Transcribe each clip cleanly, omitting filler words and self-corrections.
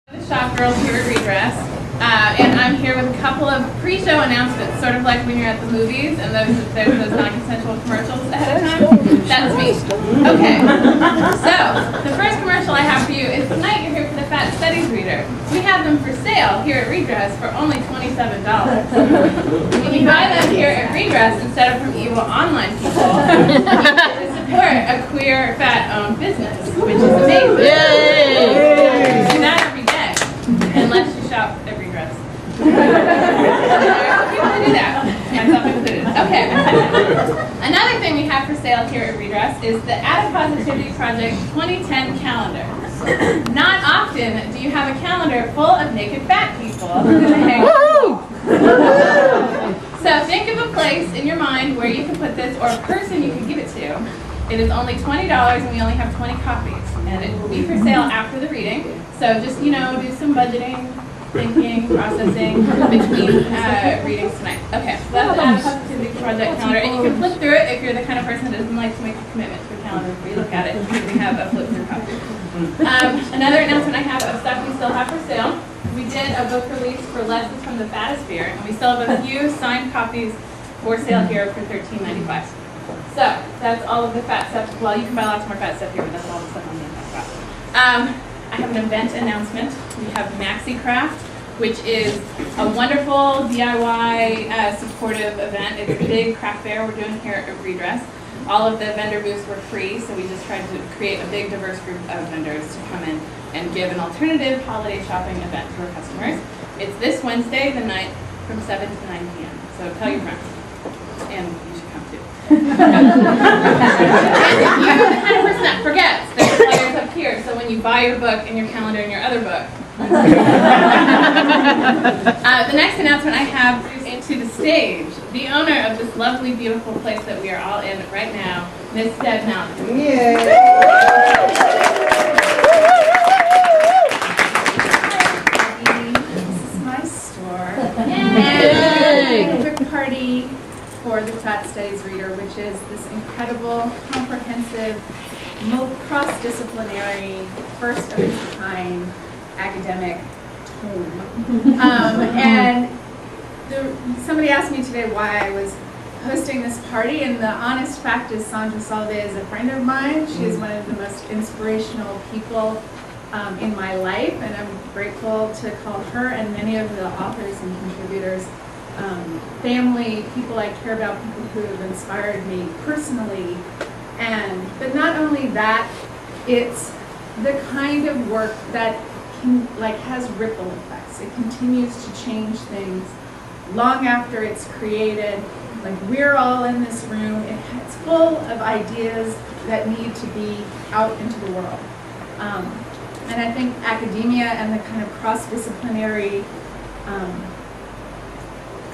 The shop girls here at Redress, and I'm here with a couple of pre-show announcements, sort of like when you're at the movies and there's those non-consensual commercials ahead of time. That's me. Okay, so the first commercial I have for you is tonight you're here for the Fat Studies Reader. We have them for sale here at Redress for only $27. When you buy them here at Redress instead of from evil online people, you get to support a queer, fat-owned business, which is amazing. Yay! Do that every day. Unless you shop at Redress. There are people who do that, myself included. Okay. Another thing we have for sale here at Redress is the Adipositivity Project 2010 calendar. Not often do you have a calendar full of naked fat people. So think of a place in your mind where you can put this, or a person you can give it to. It is only $20 and we only have 20 copies. And it will be for sale after the reading. So just, do some budgeting, thinking, processing between readings tonight. Okay, so that's the Adipositivity Project calendar. And you can flip through it if you're the kind of person that doesn't like to make a commitment to a calendar before you look at it. We have a flip through copy. Another announcement I have of stuff we still have for sale. We did a book release for Lessons from the Fatosphere, and we still have a few signed copies for sale here for $13.95. So that's all of the fat stuff. Well, you can buy lots more fat stuff here, but that's all the stuff I'm going to talk about. I have an event announcement. We have MaxiCraft, which is a wonderful DIY supportive event. It's a big craft fair we're doing here at Redress. All of the vendor booths were free, so we just tried to create a big, diverse group of vendors to come in and give an alternative holiday shopping event to our customers. It's this Wednesday, the 9th, from 7 to 9 p.m. So tell your friends. And you should come too. And if you're the kind of person that forgets, there's flyers up here, so when you buy your book and your calendar and your other book. The next announcement I have is into the stage. The owner of this lovely, beautiful place that we are all in right now, Miss Deb Mountain. Yay! This is my store. Yay! And a quick party for the Fat Studies Reader, which is this incredible, comprehensive, cross-disciplinary, first of its kind academic tome. And somebody asked me today why I was hosting this party, and the honest fact is Sandra Salve is a friend of mine. She is one of the most inspirational people in my life, and I'm grateful to call her and many of the authors and contributors family, people I care about, people who have inspired me personally. But not only that, it's the kind of work that has ripple effects. It continues to change things long after it's created. We're all in this room. It's full of ideas that need to be out into the world. And I think academia and the kind of cross-disciplinary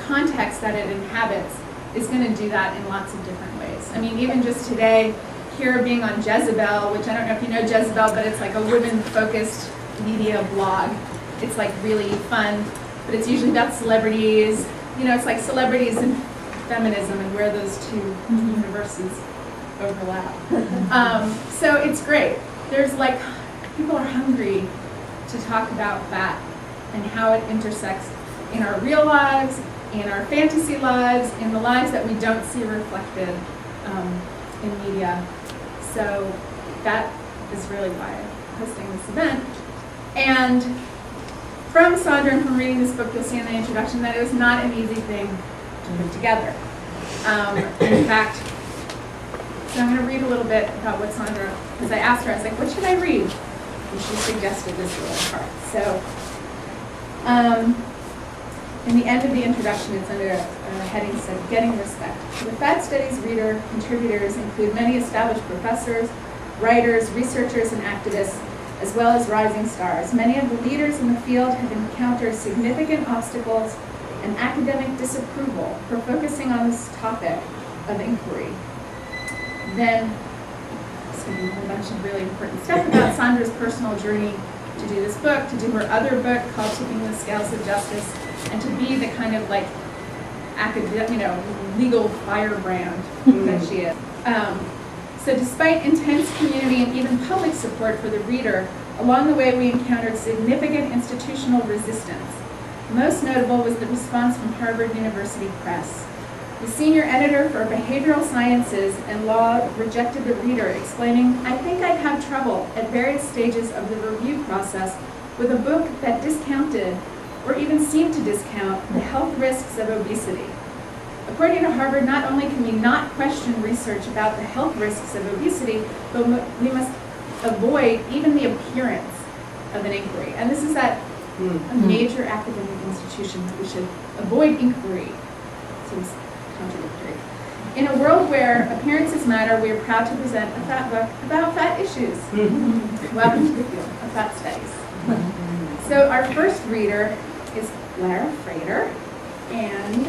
context that it inhabits is going to do that in lots of different ways. I mean, even just today, here being on Jezebel, which I don't know if you know Jezebel, but it's like a women-focused media blog. It's really fun, but it's usually about celebrities. It's like celebrities and feminism and where those two universes overlap. So it's great. There's people are hungry to talk about fat and how it intersects in our real lives, in our fantasy lives, in the lives that we don't see reflected in media. So that is really why I'm hosting this event. And from Sandra and from reading this book, you'll see in the introduction that it was not an easy thing to put together. In fact, so I'm going to read a little bit about what Sandra, because I asked her, I was like, what should I read? And she suggested this little part. So, in the end of the introduction, it's under a heading said, Getting Respect. The Fat Studies Reader contributors include many established professors, writers, researchers, and activists, as well as rising stars. Many of the leaders in the field have encountered significant obstacles and academic disapproval for focusing on this topic of inquiry. Then, it's going to be a whole bunch of really important stuff about Sandra's personal journey to do this book, to do her other book called Tipping the Scales of Justice, and to be the kind of academic, legal firebrand that she is. So despite intense community and even public support for the reader, Along the way, we encountered significant institutional resistance. Most notable was the response from Harvard University Press. The senior editor for behavioral sciences and law rejected the reader, explaining, "I think I'd have trouble at various stages of the review process with a book that discounted or even seemed to discount the health risks of obesity." According to Harvard, not only can we not question research about the health risks of obesity, but we must avoid even the appearance of an inquiry. And this is at a major academic institution. We should avoid inquiry. Seems contradictory. In a world where appearances matter, we are proud to present a fat book about fat issues. Welcome to the field of fat studies. So our first reader is Lara Frater, and